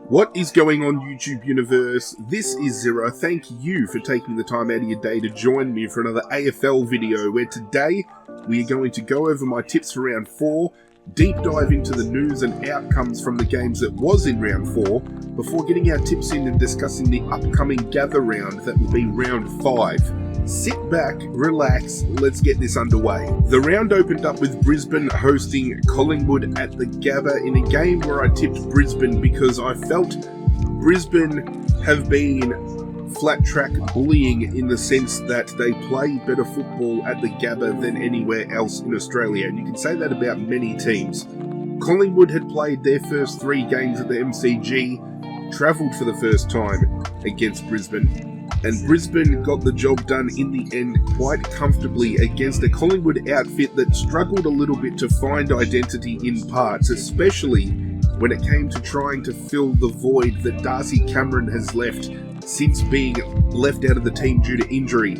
What is going on, YouTube universe? This is Zirra. Thank you for taking the time out of your day to join me for another AFL video, where today we are going to go over my tips for round 4, deep dive into the news and outcomes from the games that was in round 4, before getting our tips in and discussing the upcoming gather round that will be round 5. Sit back, relax, let's get this underway. The round opened up with Brisbane hosting Collingwood at the Gabba in a game where I tipped Brisbane because I felt Brisbane have been flat track bullying in the sense that they play better football at the Gabba than anywhere else in Australia, and you can say that about many teams. Collingwood had played their first 3 games at the MCG, travelled for the first time against Brisbane, and Brisbane got the job done in the end quite comfortably against a Collingwood outfit that struggled a little bit to find identity in parts, especially when it came to trying to fill the void that Darcy Cameron has left since being left out of the team due to injury.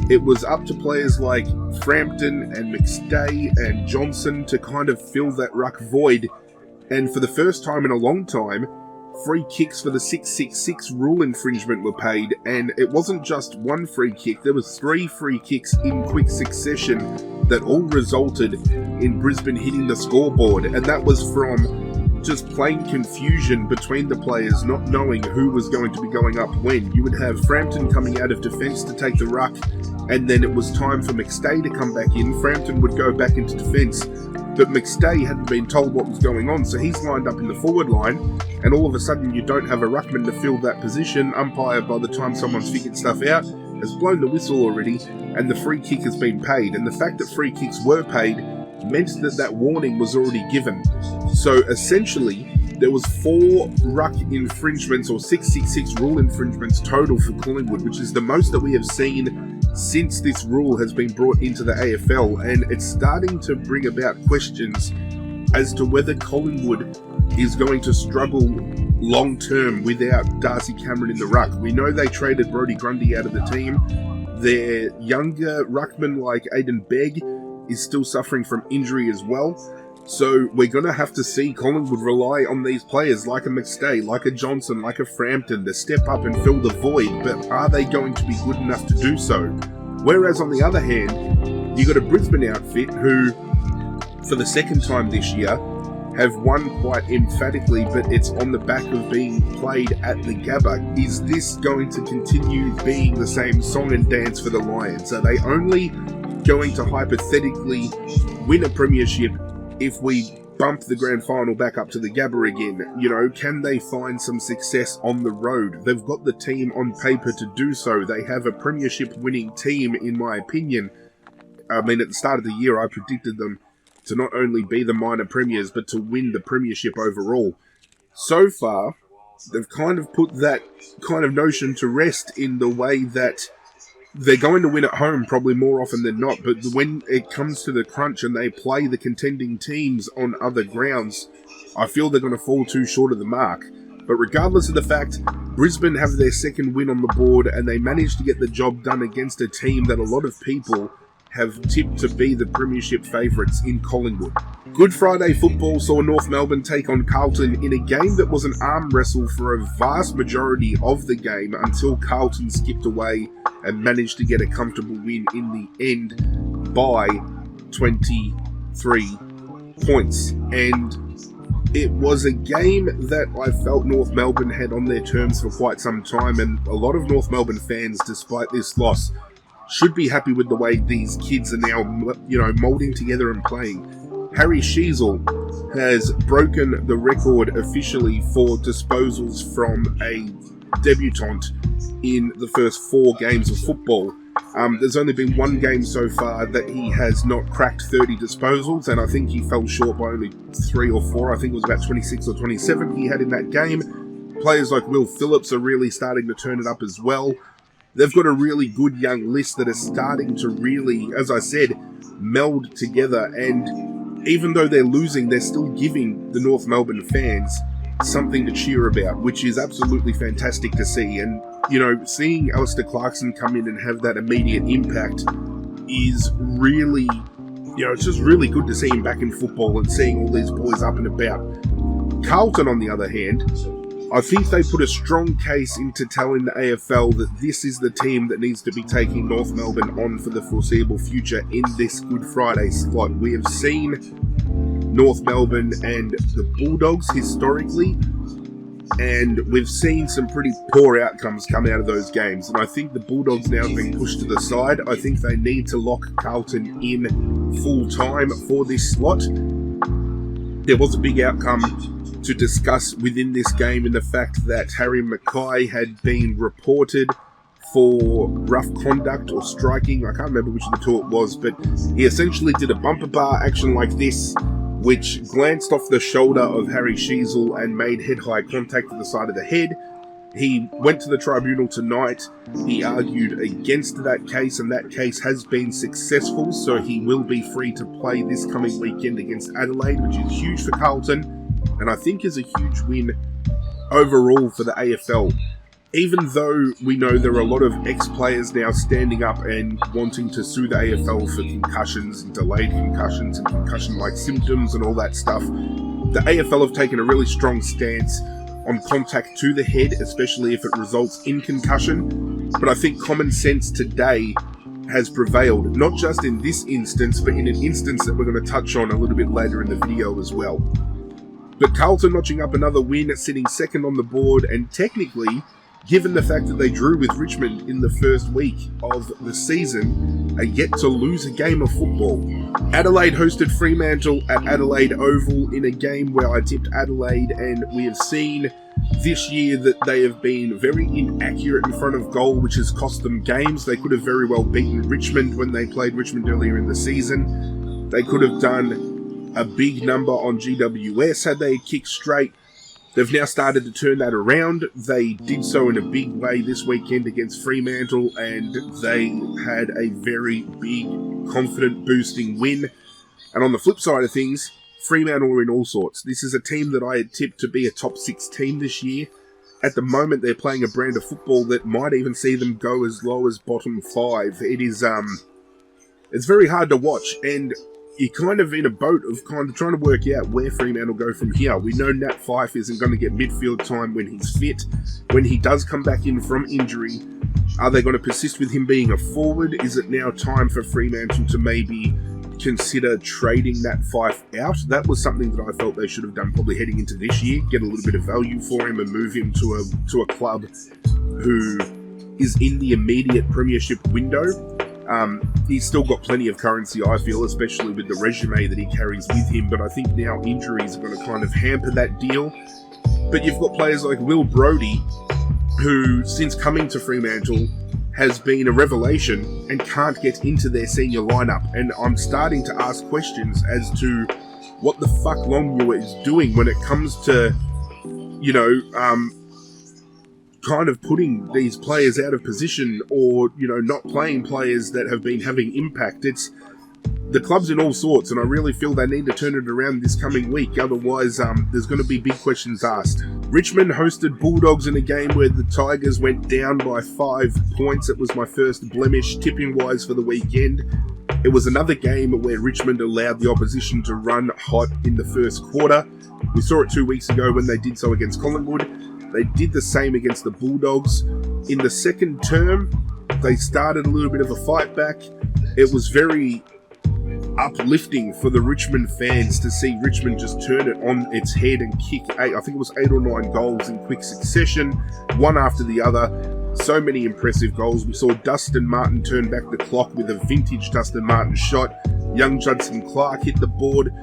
It was up to players like Frampton and McStay and Johnson to kind of fill that ruck void, and for the first time in a long time, free kicks for the 666 rule infringement were paid, and it wasn't just one free kick, there was 3 free kicks in quick succession that all resulted in Brisbane hitting the scoreboard, and that was from just plain confusion between the players not knowing who was going to be going up when. You would have Frampton coming out of defence to take the ruck, and then it was time for McStay to come back in. Frampton would go back into defence, but McStay hadn't been told what was going on, so he's lined up in the forward line, and all of a sudden you don't have a ruckman to fill that position. Umpire, by the time someone's figured stuff out, has blown the whistle already, and the free kick has been paid. And the fact that free kicks were paid meant that that warning was already given. So essentially, there was 4 ruck infringements or 666 rule infringements total for Collingwood, which is the most that we have seen since this rule has been brought into the AFL, and it's starting to bring about questions as to whether Collingwood is going to struggle long term without Darcy Cameron in the ruck. We know they traded Brodie Grundy out of the team. Their younger ruckman like Aiden Begg is still suffering from injury as well. So we're going to have to see Collingwood rely on these players like a McStay, like a Johnson, like a Frampton to step up and fill the void, but are they going to be good enough to do so? Whereas on the other hand, you got a Brisbane outfit who, for the second time this year, have won quite emphatically, but it's on the back of being played at the Gabba. Is this going to continue being the same song and dance for the Lions? Are they only going to hypothetically win a premiership if we bump the grand final back up to the Gabba again? You know, can they find some success on the road? They've got the team on paper to do so. They have a premiership winning team, in my opinion. I mean, at the start of the year, I predicted them to not only be the minor premiers, but to win the premiership overall. So far, they've kind of put that kind of notion to rest in the way that they're going to win at home probably more often than not, but when it comes to the crunch and they play the contending teams on other grounds, I feel they're going to fall too short of the mark. But regardless of the fact, Brisbane have their second win on the board, and they managed to get the job done against a team that a lot of people have tipped to be the premiership favourites in Collingwood. Good Friday football saw North Melbourne take on Carlton in a game that was an arm wrestle for a vast majority of the game until Carlton skipped away and managed to get a comfortable win in the end by 23 points. And it was a game that I felt North Melbourne had on their terms for quite some time, and a lot of North Melbourne fans, despite this loss, should be happy with the way these kids are now, moulding together and playing. Harry Sheasel has broken the record officially for disposals from a debutant in the first 4 games of football. There's only been 1 game so far that he has not cracked 30 disposals, and I think he fell short by only 3 or 4. I think it was about 26 or 27 he had in that game. Players like Will Phillips are really starting to turn it up as well. They've got a really good young list that are starting to really, as I said, meld together, and even though they're losing, they're still giving the North Melbourne fans something to cheer about, which is absolutely fantastic to see. And, seeing Alistair Clarkson come in and have that immediate impact is really, it's just really good to see him back in football and seeing all these boys up and about. Carlton, on the other hand, I think they put a strong case into telling the AFL that this is the team that needs to be taking North Melbourne on for the foreseeable future in this Good Friday slot. We have seen North Melbourne and the Bulldogs historically, and we've seen some pretty poor outcomes come out of those games. And I think the Bulldogs now have been pushed to the side. I think they need to lock Carlton in full time for this slot. There was a big outcome to discuss within this game in the fact that Harry Mackay had been reported for rough conduct or striking. I can't remember which of the two it was, but he essentially did a bumper bar action like this, which glanced off the shoulder of Harry Sheasel and made head-high contact to the side of the head. He went to the tribunal tonight. He argued against that case, and that case has been successful, so he will be free to play this coming weekend against Adelaide, which is huge for Carlton, and I think is a huge win overall for the AFL. Even though we know there are a lot of ex-players now standing up and wanting to sue the AFL for concussions and delayed concussions and concussion-like symptoms and all that stuff, the AFL have taken a really strong stance on contact to the head, especially if it results in concussion. But I think common sense today has prevailed, not just in this instance, but in an instance that we're going to touch on a little bit later in the video as well. But Carlton notching up another win, sitting second on the board, and technically, given the fact that they drew with Richmond in the first week of the season, are yet to lose a game of football. Adelaide hosted Fremantle at Adelaide Oval in a game where I tipped Adelaide, and we have seen this year that they have been very inaccurate in front of goal, which has cost them games. They could have very well beaten Richmond when they played Richmond earlier in the season. They could have done a big number on GWS had they kicked straight. They've now started to turn that around. They did so in a big way this weekend against Fremantle, and they had a very big, confident boosting win. And on the flip side of things, Fremantle are in all sorts. This is a team that I had tipped to be a top 6 team this year. At the moment, they're playing a brand of football that might even see them go as low as bottom 5. It is, it's very hard to watch, and you're kind of in a boat of kind of trying to work out where Fremantle go from here. We know Nat Fyfe isn't going to get midfield time when he's fit. When he does come back in from injury, are they going to persist with him being a forward? Is it now time for Fremantle to maybe consider trading Nat Fyfe out? That was something that I felt they should have done probably heading into this year. Get a little bit of value for him and move him to a club who is in the immediate premiership window. He's still got plenty of currency, I feel, especially with the resume that he carries with him, but I think now injuries are going to kind of hamper that deal. But you've got players like Will Brodie, who, since coming to Fremantle, has been a revelation and can't get into their senior lineup. And I'm starting to ask questions as to what the fuck Longmuir is doing when it comes to, you know, kind of putting these players out of position, or, you know, not playing players that have been having impact. It's the club's in all sorts, and I really feel they need to turn it around this coming week. Otherwise, there's going to be big questions asked. Richmond hosted Bulldogs in a game where the Tigers went down by 5 points. It was my first blemish tipping-wise for the weekend. It was another game where Richmond allowed the opposition to run hot in the first quarter. We saw it 2 weeks ago when they did so against Collingwood. They did the same against the Bulldogs. In the second term, they started a little bit of a fight back. It was very uplifting for the Richmond fans to see Richmond just turn it on its head and kick 8 or 9 goals in quick succession, one after the other. So many impressive goals. We saw Dustin Martin turn back the clock with a vintage Dustin Martin shot. Young Judson Clark hit the board.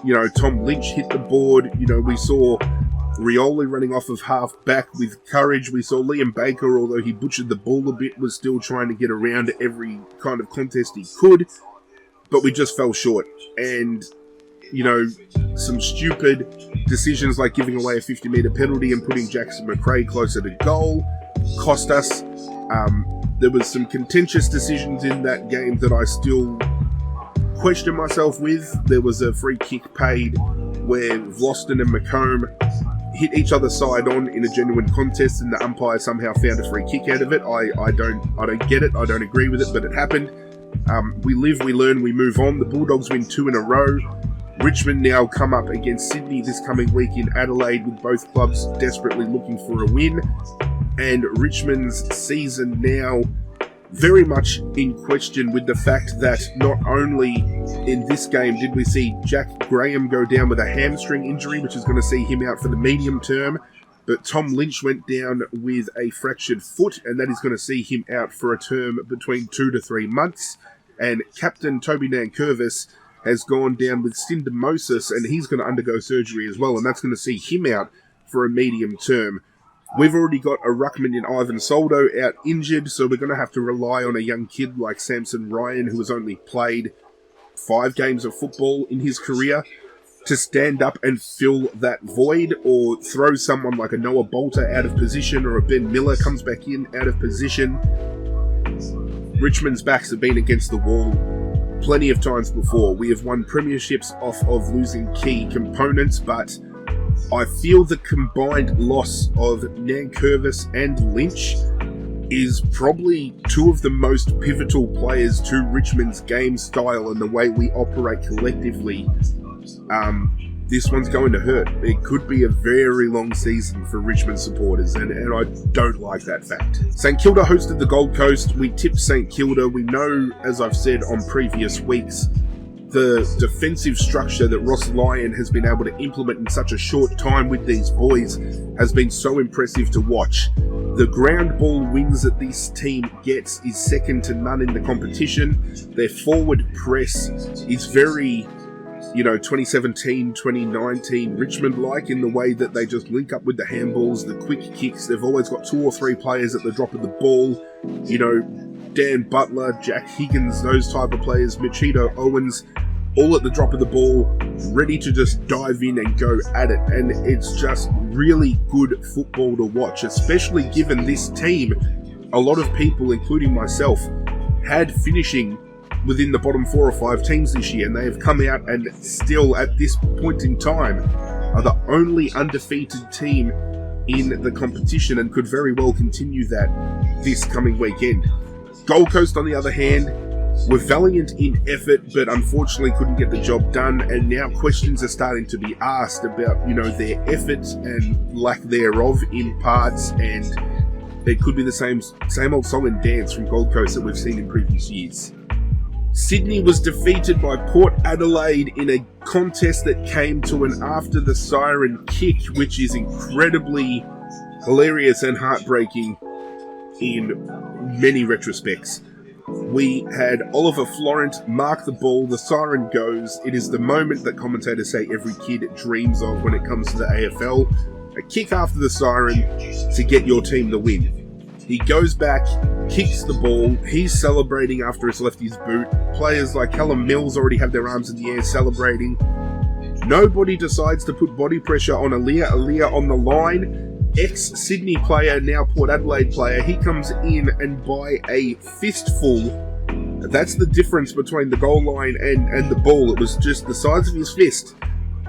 You know, Tom Lynch hit the board. You know, we saw Rioli running off of half back with courage. We saw Liam Baker, although he butchered the ball a bit, was still trying to get around every kind of contest he could. But we just fell short. And, you know, some stupid decisions like giving away a 50-metre penalty and putting Jackson McRae closer to goal cost us. There was some contentious decisions in that game that I still question myself with. There was a free kick paid where Vlosten and McComb hit each other side on in a genuine contest, and the umpire somehow found a free kick out of it. I don't get it. I don't agree with it, but it happened. We live, we learn, we move on. The Bulldogs win 2 in a row. Richmond now come up against Sydney this coming week in Adelaide, with both clubs desperately looking for a win. And Richmond's season now very much in question, with the fact that not only in this game did we see Jack Graham go down with a hamstring injury, which is going to see him out for the medium term, but Tom Lynch went down with a fractured foot, and that is going to see him out for a term between 2 to 3 months. And Captain Toby Nankervis has gone down with syndesmosis, and he's going to undergo surgery as well, and that's going to see him out for a medium term. We've already got a ruckman in Ivan Soldo out injured, so we're going to have to rely on a young kid like Samson Ryan, who has only played 5 games of football in his career, to stand up and fill that void, or throw someone like a Noah Bolter out of position, or a Ben Miller comes back in out of position. Richmond's backs have been against the wall plenty of times before. We have won premierships off of losing key components, but I feel the combined loss of Nankervis and Lynch is probably 2 of the most pivotal players to Richmond's game style and the way we operate collectively. This one's going to hurt. It could be a very long season for Richmond supporters, and I don't like that fact. St Kilda hosted the Gold Coast. We tipped St Kilda. We know, as I've said on previous weeks, the defensive structure that Ross Lyon has been able to implement in such a short time with these boys has been so impressive to watch. The ground ball wins that this team gets is second to none in the competition. Their forward press is very, 2017, 2019 Richmond-like in the way that they just link up with the handballs, the quick kicks. They've always got 2 or 3 players at the drop of the ball. Dan Butler, Jack Higgins, those type of players, Machito Owens, all at the drop of the ball, ready to just dive in and go at it. And it's just really good football to watch, especially given this team, a lot of people, including myself, had finishing within the bottom 4 or 5 teams this year, and they have come out and still, at this point in time, are the only undefeated team in the competition and could very well continue that this coming weekend. Gold Coast, on the other hand, were valiant in effort, but unfortunately couldn't get the job done, and now questions are starting to be asked about, their effort and lack thereof in parts, and it could be the same old song and dance from Gold Coast that we've seen in previous years. Sydney was defeated by Port Adelaide in a contest that came to an after the siren kick, which is incredibly hilarious and heartbreaking in many retrospects. We had Oliver Florent mark the ball, the siren goes. It is the moment that commentators say every kid dreams of when it comes to the AFL. A kick after the siren to get your team the win. He goes back, kicks the ball, he's celebrating after it's left his boot. Players like Callum Mills already have their arms in the air celebrating. Nobody decides to put body pressure on Aaliyah on the line. Ex-Sydney player, now Port Adelaide player, he comes in and by a fistful, that's the difference between the goal line and the ball. It was just the size of his fist.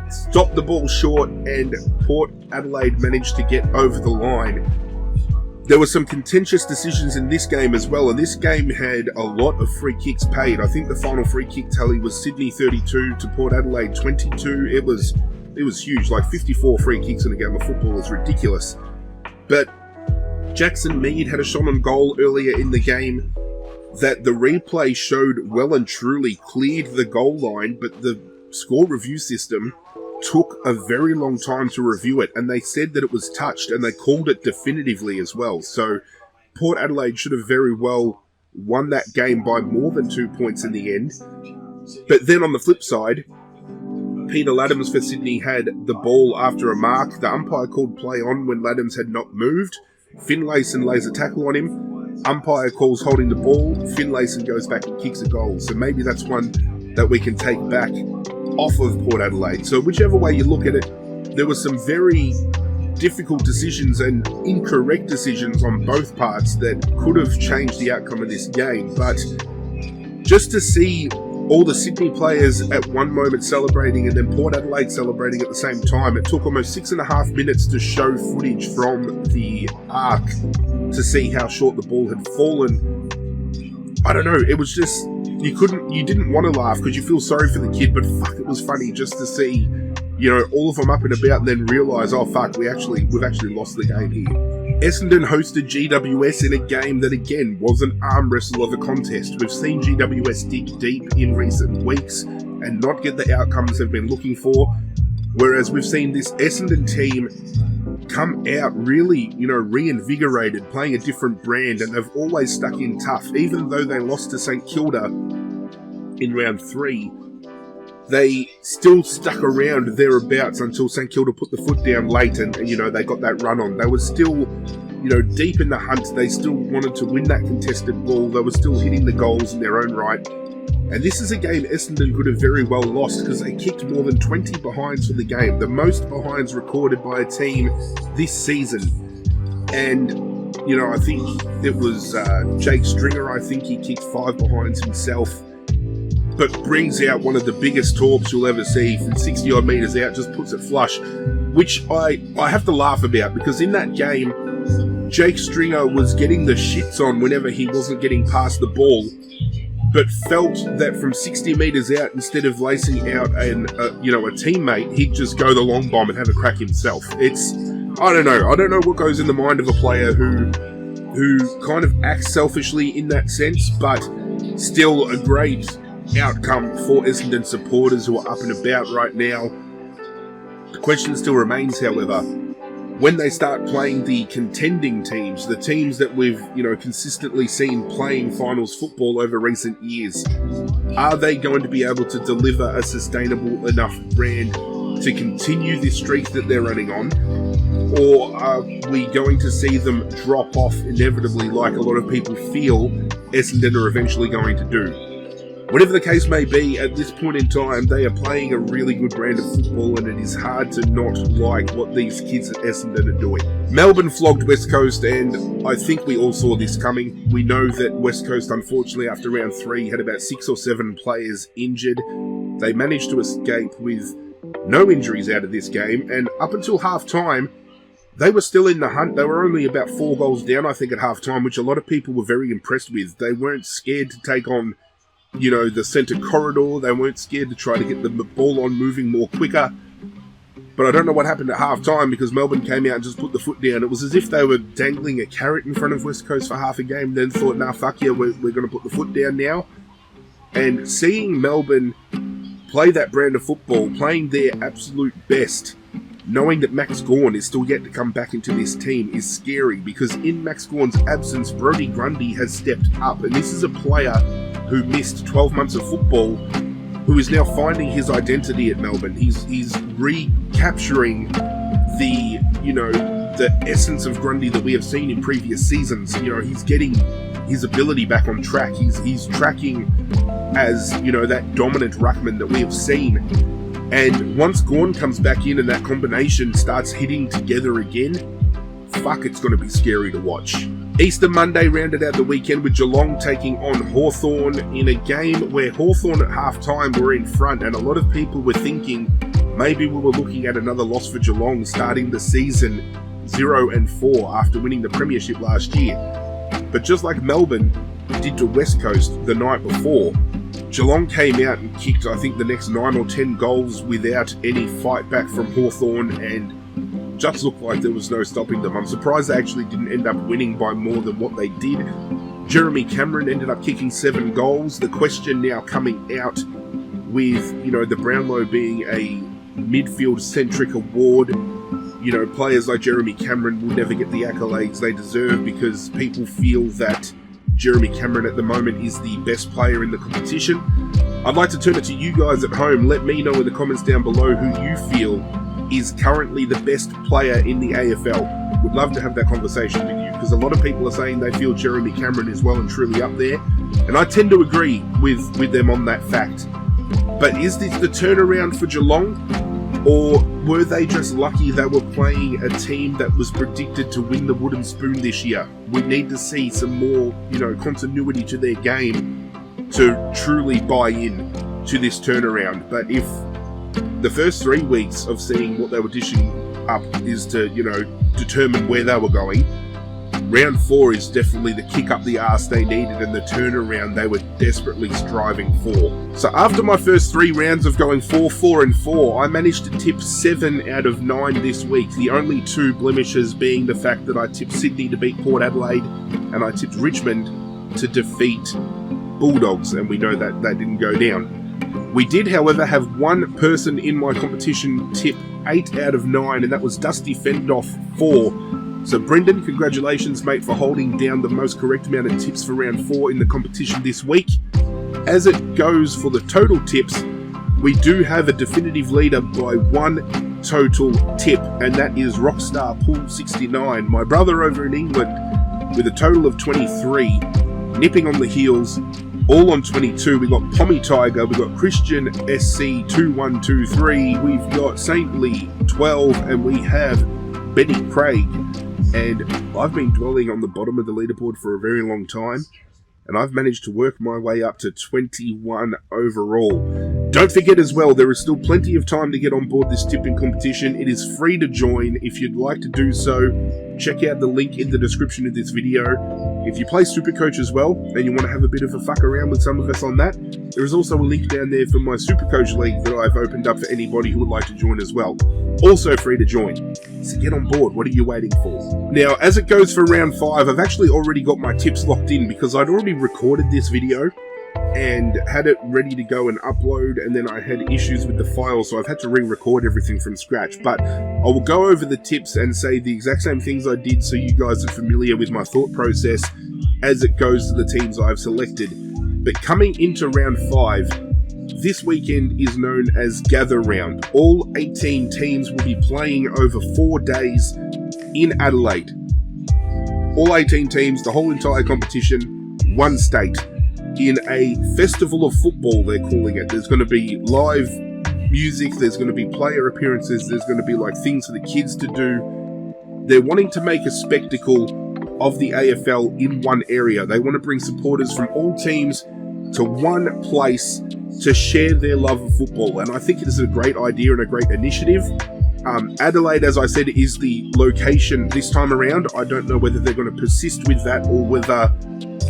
Stopped the ball short, and Port Adelaide managed to get over the line. There were some contentious decisions in this game as well, and this game had a lot of free kicks paid. I think the final free kick tally was Sydney 32 to Port Adelaide 22. It was huge, like 54 free kicks in a game of football is ridiculous. But Jackson Mead had a shot on goal earlier in the game that the replay showed well and truly cleared the goal line, but the score review system took a very long time to review it, and they said that it was touched, and they called it definitively as well. So Port Adelaide should have very well won that game by more than 2 points in the end. But then on the flip side, Peter Laddams for Sydney had the ball after a mark. The umpire called play on when Laddams had not moved. Finlayson lays a tackle on him. Umpire calls holding the ball. Finlayson goes back and kicks a goal. So maybe that's one that we can take back off of Port Adelaide. So whichever way you look at it, there were some very difficult decisions and incorrect decisions on both parts that could have changed the outcome of this game. But just to see all the Sydney players at one moment celebrating and then Port Adelaide celebrating at the same time, it took almost 6.5 minutes to show footage from the Arc to see how short the ball had fallen. I don't know, it was just you didn't want to laugh because you feel sorry for the kid, but fuck, it was funny just to see, all of them up and about and then realise, oh fuck, we've actually lost the game here. Essendon hosted GWS in a game that again was an arm wrestle of a contest. We've seen GWS dig deep in recent weeks and not get the outcomes they've been looking for, whereas we've seen this Essendon team come out really, reinvigorated, playing a different brand, and they've always stuck in tough. Even though they lost to St Kilda in round 3, they still stuck around thereabouts until St Kilda put the foot down late and they got that run on. They were still, deep in the hunt. They still wanted to win that contested ball. They were still hitting the goals in their own right. And this is a game Essendon could have very well lost because they kicked more than 20 behinds for the game, the most behinds recorded by a team this season. And, I think it was Jake Stringer, I think he kicked 5 behinds himself, but brings out one of the biggest torps you'll ever see from 60 odd metres out, just puts it flush, which I have to laugh about because in that game, Jake Stringer was getting the shits on whenever he wasn't getting past the ball, but felt that from 60 metres out, instead of lacing out a teammate, he'd just go the long bomb and have a crack himself. I don't know what goes in the mind of a player who kind of acts selfishly in that sense, but still a great outcome for Essendon supporters who are up and about right now. The question still remains, however, when they start playing the contending teams, the teams that we've, consistently seen playing finals football over recent years, are they going to be able to deliver a sustainable enough brand to continue this streak that they're running on? Or are we going to see them drop off inevitably like a lot of people feel Essendon are eventually going to do? Whatever the case may be, at this point in time, they are playing a really good brand of football, and it is hard to not like what these kids at Essendon are doing. Melbourne flogged West Coast, and I think we all saw this coming. We know that West Coast, unfortunately, after round 3, had about 6 or 7 players injured. They managed to escape with no injuries out of this game, and up until half-time, they were still in the hunt. They were only about 4 goals down, I think, at half-time, which a lot of people were very impressed with. They weren't scared to take on the centre corridor. They weren't scared to try to get the ball on moving more quicker. But I don't know what happened at half-time because Melbourne came out and just put the foot down. It was as if they were dangling a carrot in front of West Coast for half a game, then thought, nah, fuck yeah, we're going to put the foot down now. And seeing Melbourne play that brand of football, playing their absolute best, knowing that Max Gawn is still yet to come back into this team is scary because in Max Gawn's absence, Brodie Grundy has stepped up. And this is a player who missed 12 months of football, who is now finding his identity at Melbourne. He's recapturing the essence of Grundy that we have seen in previous seasons. He's getting his ability back on track. He's tracking as, that dominant ruckman that we have seen. And once Gawn comes back in and that combination starts hitting together again, fuck, it's going to be scary to watch. Easter Monday rounded out the weekend with Geelong taking on Hawthorn in a game where Hawthorn at half-time were in front, and a lot of people were thinking maybe we were looking at another loss for Geelong starting the season 0-4 after winning the premiership last year. But just like Melbourne did to West Coast the night before, Geelong came out and kicked, I think, the next 9 or 10 goals without any fight back from Hawthorn, and just looked like there was no stopping them. I'm surprised they actually didn't end up winning by more than what they did. Jeremy Cameron ended up kicking 7 goals. The question now coming out with, the Brownlow being a midfield-centric award, players like Jeremy Cameron will never get the accolades they deserve because people feel that Jeremy Cameron at the moment is the best player in the competition. I'd like to turn it to you guys at home. Let me know in the comments down below who you feel is currently the best player in the AFL. Would love to have that conversation with you because a lot of people are saying they feel Jeremy Cameron is well and truly up there, and I tend to agree with them on that fact. But is this the turnaround for Geelong, or were they just lucky they were playing a team that was predicted to win the wooden spoon this year? We need to see some more, continuity to their game to truly buy in to this turnaround. But if the first 3 weeks of seeing what they were dishing up is to, determine where they were going, round 4 is definitely the kick up the arse they needed and the turnaround they were desperately striving for. So after my first 3 rounds of going 4, 4 and 4, I managed to tip 7 out of 9 this week. The only 2 blemishes being the fact that I tipped Sydney to beat Port Adelaide and I tipped Richmond to defeat Bulldogs, and we know that that didn't go down. We did, however, have one person in my competition tip 8 out of 9, and that was Dusty Fendoff 4. So Brendan, congratulations mate for holding down the most correct amount of tips for round 4 in the competition this week. As it goes for the total tips, we do have a definitive leader by 1 total tip, and that is Rockstar Pool 69, my brother over in England, with a total of 23, nipping on the heels, all on 22. We got Pommy Tiger, we got Christian SC 2123, we've got Saintly 12, and we have Benny Craig. And I've been dwelling on the bottom of the leaderboard for a very long time, and I've managed to work my way up to 21 overall. Don't forget as well, there is still plenty of time to get on board this tipping competition. It is free to join. If you'd like to do so, check out the link in the description of this video. If you play Supercoach as well, and you want to have a bit of a fuck around with some of us on that, there is also a link down there for my Supercoach League that I've opened up for anybody who would like to join as well. Also free to join. So get on board, what are you waiting for? Now, as it goes for round 5, I've actually already got my tips locked in because I'd already recorded this video and had it ready to go and upload, and then I had issues with the file, so I've had to re-record everything from scratch. But I will go over the tips and say the exact same things I did so you guys are familiar with my thought process as it goes to the teams I've selected. But coming into round 5, this weekend is known as Gather Round. All 18 teams will be playing over 4 days in Adelaide. All 18 teams, the whole entire competition, one state, in a festival of football, they're calling it. There's going to be live music, there's going to be player appearances, there's going to be like things for the kids to do. They're wanting to make a spectacle of the AFL in one area. They want to bring supporters from all teams to one place to share their love of football, and I think it is a great idea and a great initiative. Adelaide, as I said, is the location this time around. I don't know whether they're going to persist with that or whether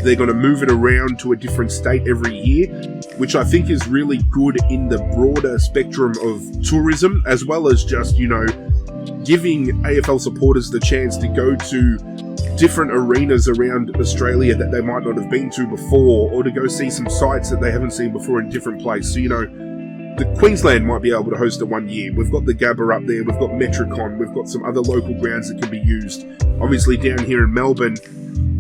they're going to move it around to a different state every year, which I think is really good in the broader spectrum of tourism, as well as just, you know, giving AFL supporters the chance to go to different arenas around Australia that they might not have been to before, or to go see some sites that they haven't seen before in a different place. So, you know, the Queensland might be able to host it one year. We've got the Gabba up there, we've got Metricon, we've got some other local grounds that can be used. Obviously down here in Melbourne,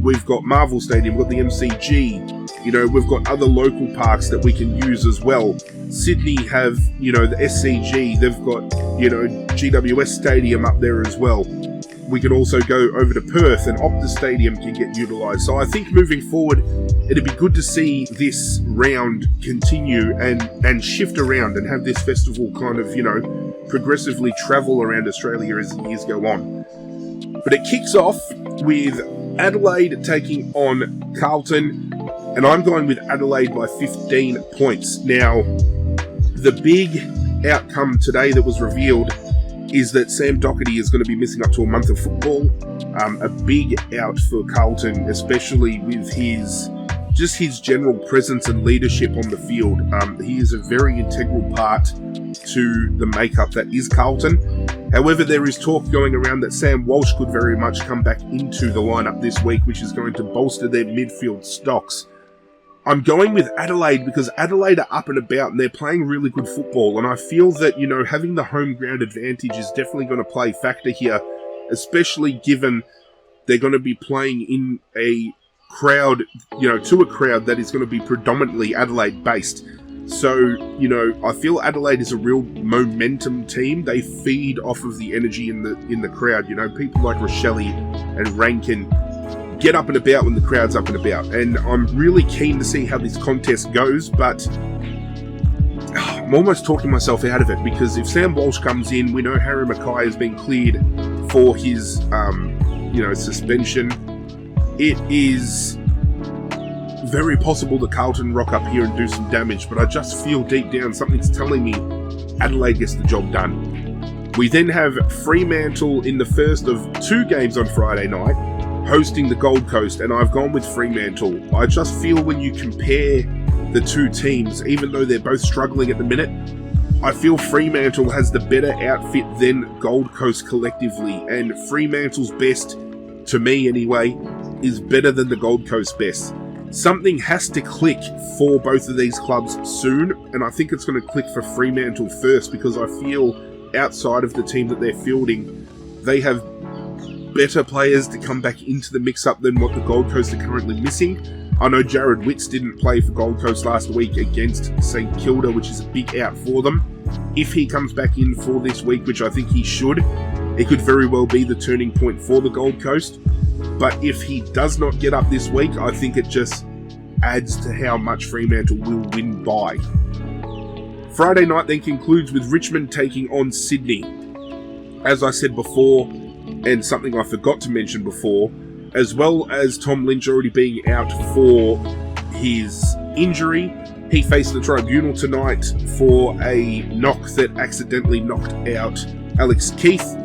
we've got Marvel Stadium, we've got the MCG, you know, we've got other local parks that we can use as well. Sydney have, you know, the SCG, they've got, you know, GWS Stadium up there as well. We can also go over to Perth and Optus Stadium can get utilised. So I think moving forward, it'd be good to see this round continue and shift around and have this festival kind of, you know, progressively travel around Australia as the years go on. But it kicks off with Adelaide taking on Carlton, and I'm going with Adelaide by 15 points. Now, the big outcome today that was revealed is that Sam Docherty is going to be missing up to a month of football. A big out for Carlton, especially with his general presence and leadership on the field. He is a very integral part to the makeup that is Carlton. However, there is talk going around that Sam Walsh could very much come back into the lineup this week, which is going to bolster their midfield stocks. I'm going with Adelaide because Adelaide are up and about and they're playing really good football, and I feel that, you know, having the home ground advantage is definitely going to play a factor here, especially given they're going to be playing in a crowd, you know, to a crowd that is going to be predominantly Adelaide based. So, you know, I feel Adelaide is a real momentum team. They feed off of the energy in the crowd. You know, people like Rochelle and Rankin get up and about when the crowd's up and about. And I'm really keen to see how this contest goes, but I'm almost talking myself out of it because if Sam Walsh comes in, we know Harry Mackay has been cleared for his, you know, suspension. It is very possible that Carlton rock up here and do some damage, but I just feel deep down something's telling me Adelaide gets the job done. We then have Fremantle in the first of 2 games on Friday night, hosting the Gold Coast, and I've gone with Fremantle. I just feel when you compare the two teams, even though they're both struggling at the minute, I feel Fremantle has the better outfit than Gold Coast collectively, and Fremantle's best, to me anyway, is better than the Gold Coast best. Something has to click for both of these clubs soon, and I think it's going to click for Fremantle first, because I feel outside of the team that they're fielding, they have better players to come back into the mix-up than what the Gold Coast are currently missing. I know Jared Witts didn't play for Gold Coast last week against St Kilda, which is a big out for them. If he comes back in for this week, which I think he should, it could very well be the turning point for the Gold Coast. But if he does not get up this week, I think it just adds to how much Fremantle will win by. Friday night then concludes with Richmond taking on Sydney. As I said before, and something I forgot to mention before, as well as Tom Lynch already being out for his injury, he faced the tribunal tonight for a knock that accidentally knocked out Alex Keith.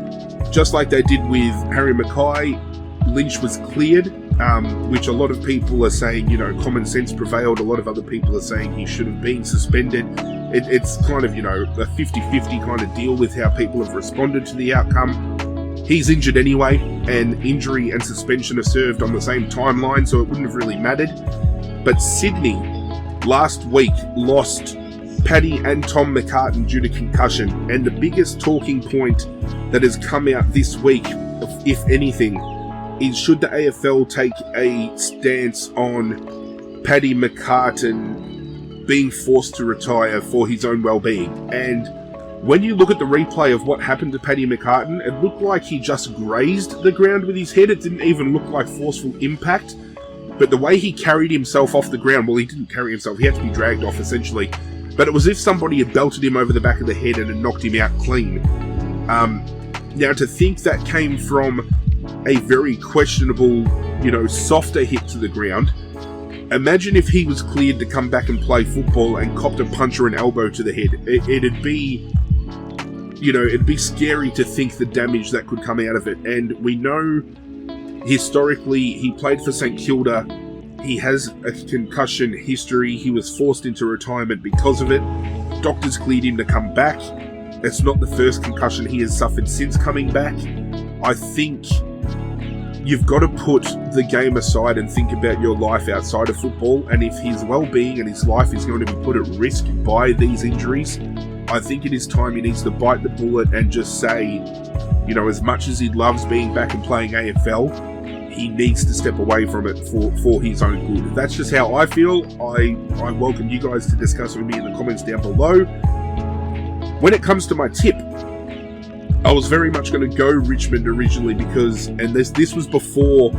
Just like they did with Harry Mackay, Lynch was cleared, which a lot of people are saying, common sense prevailed. A lot of other people are saying he should have been suspended. It's kind of, a 50-50 kind of deal with how people have responded to the outcome. He's injured anyway, and injury and suspension are served on the same timeline, so it wouldn't have really mattered. But Sydney last week lost Paddy and Tom McCartan due to concussion, and the biggest talking point that has come out this week, if anything, is should the AFL take a stance on Paddy McCartan being forced to retire for his own well-being. And when you look at the replay of what happened to Paddy McCartan, it looked like he just grazed the ground with his head. It didn't even look like forceful impact. But the way he carried himself off the ground, well, he didn't carry himself, he had to be dragged off essentially. But it was as if somebody had belted him over the back of the head and had knocked him out clean. Now, to think that came from a very questionable, softer hit to the ground, imagine if he was cleared to come back and play football and copped a punch or an elbow to the head. It'd be scary to think the damage that could come out of it. And we know historically he played for St Kilda. He has a concussion history. He was forced into retirement because of it. Doctors cleared him to come back. It's not the first concussion he has suffered since coming back. I think you've got to put the game aside and think about your life outside of football. And if his well-being and his life is going to be put at risk by these injuries, I think it is time he needs to bite the bullet and just say, as much as he loves being back and playing AFL, he needs to step away from it for his own good. That's just how I feel. I welcome you guys to discuss with me in the comments down below. When it comes to my tip, I was very much going to go Richmond originally because, and this was before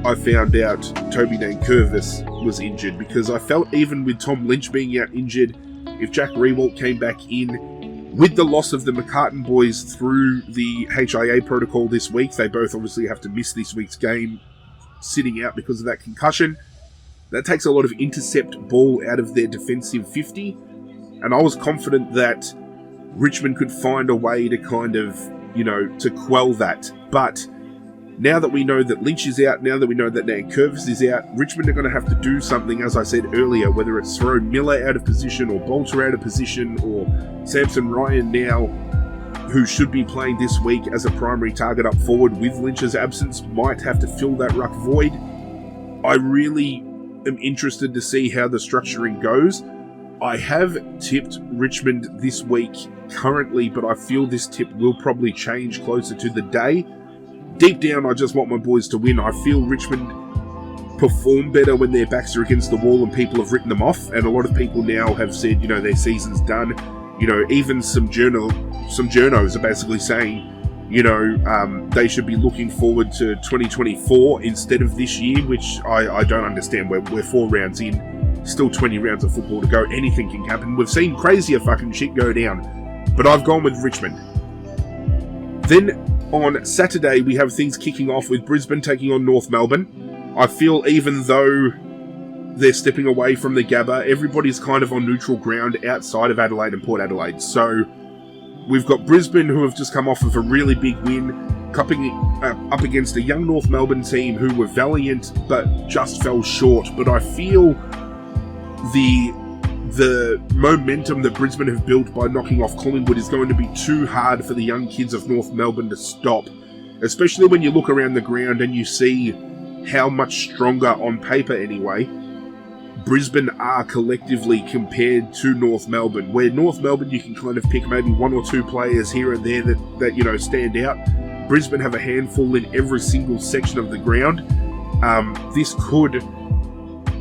I found out Toby Nankervis was injured, because I felt even with Tom Lynch being out injured, if Jack Riewoldt came back in, with the loss of the McCartan boys through the HIA protocol this week, they both obviously have to miss this week's game, sitting out because of that concussion. That takes a lot of intercept ball out of their defensive 50, and I was confident that Richmond could find a way to kind of, to quell that. But now that we know that Lynch is out, now that we know that Nankervis is out, Richmond are going to have to do something, as I said earlier, whether it's throw Miller out of position or Bolter out of position, or Samson Ryan now, who should be playing this week as a primary target up forward with Lynch's absence, might have to fill that ruck void. I really am interested to see how the structuring goes. I have tipped Richmond this week currently, but I feel this tip will probably change closer to the day. Deep down, I just want my boys to win. I feel Richmond perform better when their backs are against the wall and people have written them off. And a lot of people now have said, their season's done. Even some journos are basically saying, they should be looking forward to 2024 instead of this year, which I don't understand. We're 4 rounds in, still 20 rounds of football to go. Anything can happen. We've seen crazier fucking shit go down. But I've gone with Richmond. Then on Saturday, we have things kicking off with Brisbane taking on North Melbourne. I feel even though they're stepping away from the Gabba, everybody's kind of on neutral ground outside of Adelaide and Port Adelaide. So we've got Brisbane, who have just come off of a really big win. up against a young North Melbourne team who were valiant but just fell short. But I feel the momentum that Brisbane have built by knocking off Collingwood is going to be too hard for the young kids of North Melbourne to stop, especially when you look around the ground and you see how much stronger, on paper anyway, Brisbane are collectively compared to North Melbourne. Where North Melbourne you can kind of pick maybe one or two players here and there that you know stand out. Brisbane have a handful in every single section of the ground. This could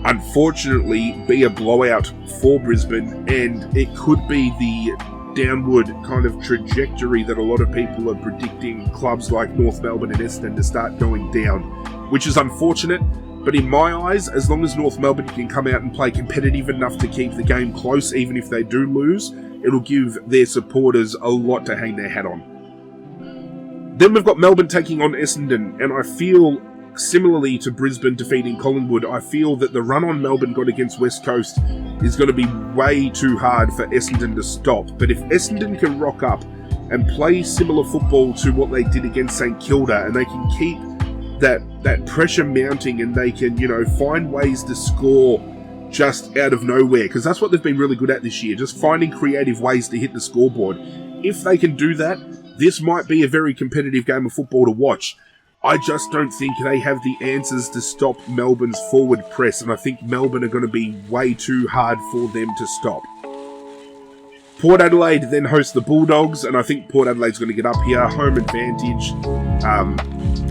unfortunately be a blowout for Brisbane, and it could be the downward kind of trajectory that a lot of people are predicting clubs like North Melbourne and Essendon to start going down, which is unfortunate. But in my eyes, as long as North Melbourne can come out and play competitive enough to keep the game close, even if they do lose, it'll give their supporters a lot to hang their hat on. Then we've got Melbourne taking on Essendon, and I feel, similarly to Brisbane defeating Collingwood, I feel that the run on Melbourne got against West Coast is going to be way too hard for Essendon to stop. But if Essendon can rock up and play similar football to what they did against St Kilda, and they can keep that pressure mounting, and they can, you know, find ways to score just out of nowhere, because that's what they've been really good at this year, just finding creative ways to hit the scoreboard. If they can do that, this might be a very competitive game of football to watch. I just don't think they have the answers to stop Melbourne's forward press, and I think Melbourne are going to be way too hard for them to stop. Port Adelaide then hosts the Bulldogs, and I think Port Adelaide's going to get up here. Home advantage.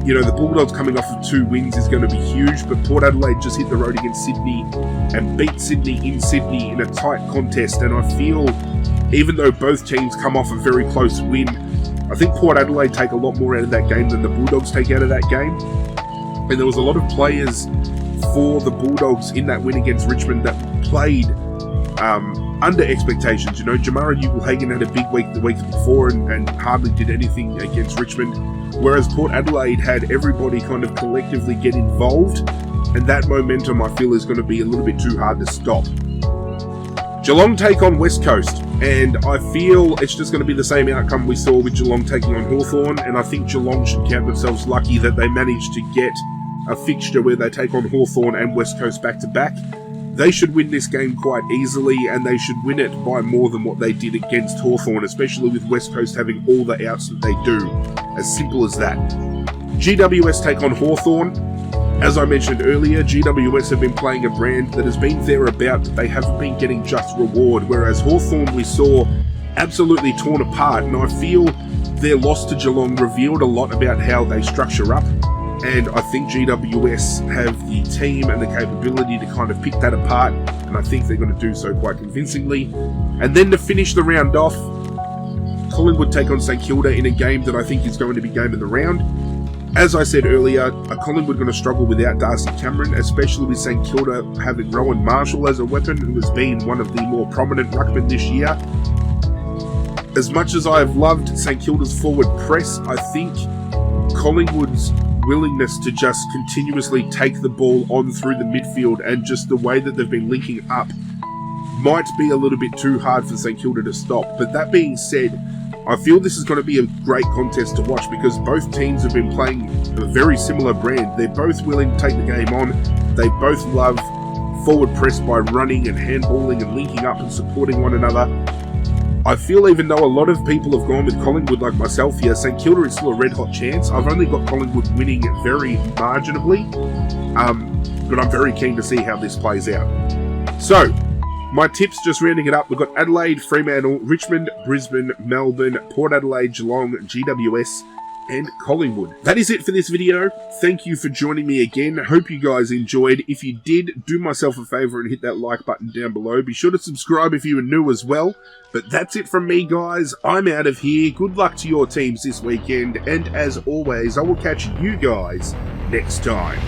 You know, the Bulldogs coming off of 2 wins is going to be huge, but Port Adelaide just hit the road against Sydney and beat Sydney in a tight contest, and I feel, even though both teams come off a very close win, I think Port Adelaide take a lot more out of that game than the Bulldogs take out of that game. And there was a lot of players for the Bulldogs in that win against Richmond that played under expectations. You know, Jamara Ugle-Hagan had a big week the week before and hardly did anything against Richmond, whereas Port Adelaide had everybody kind of collectively get involved, and that momentum I feel is going to be a little bit too hard to stop. Geelong take on West Coast, and I feel it's just going to be the same outcome we saw with Geelong taking on Hawthorn, and I think Geelong should count themselves lucky that they managed to get a fixture where they take on Hawthorn and West Coast back-to-back. They should win this game quite easily, and they should win it by more than what they did against Hawthorn, especially with West Coast having all the outs that they do. As simple as that. GWS take on Hawthorn. As I mentioned earlier, GWS have been playing a brand that has been thereabout, but they haven't been getting just reward, whereas Hawthorn we saw absolutely torn apart, and I feel their loss to Geelong revealed a lot about how they structure up. And I think GWS have the team and the capability to kind of pick that apart, and I think they're going to do so quite convincingly. And then to finish the round off, Collingwood take on St Kilda in a game that I think is going to be game of the round. As I said earlier, Collingwood going to struggle without Darcy Cameron, especially with St Kilda having Rowan Marshall as a weapon, who has been one of the more prominent ruckmen this year. As much as I have loved St Kilda's forward press, I think Collingwood's willingness to just continuously take the ball on through the midfield and just the way that they've been linking up might be a little bit too hard for St Kilda to stop. But that being said, I feel this is going to be a great contest to watch because both teams have been playing a very similar brand. They're both willing to take the game on. They both love forward press by running and handballing and linking up and supporting one another. I feel even though a lot of people have gone with Collingwood like myself here, St Kilda is still a red-hot chance. I've only got Collingwood winning very marginally, but I'm very keen to see how this plays out. So, my tips, just rounding it up, we've got Adelaide, Fremantle, Richmond, Brisbane, Melbourne, Port Adelaide, Geelong, GWS, and Collingwood. That is it for this video. Thank you for joining me again. Hope you guys enjoyed. If you did, do myself a favour and hit that like button down below. Be sure to subscribe if you are new as well. But that's it from me, guys. I'm out of here. Good luck to your teams this weekend. And as always, I will catch you guys next time.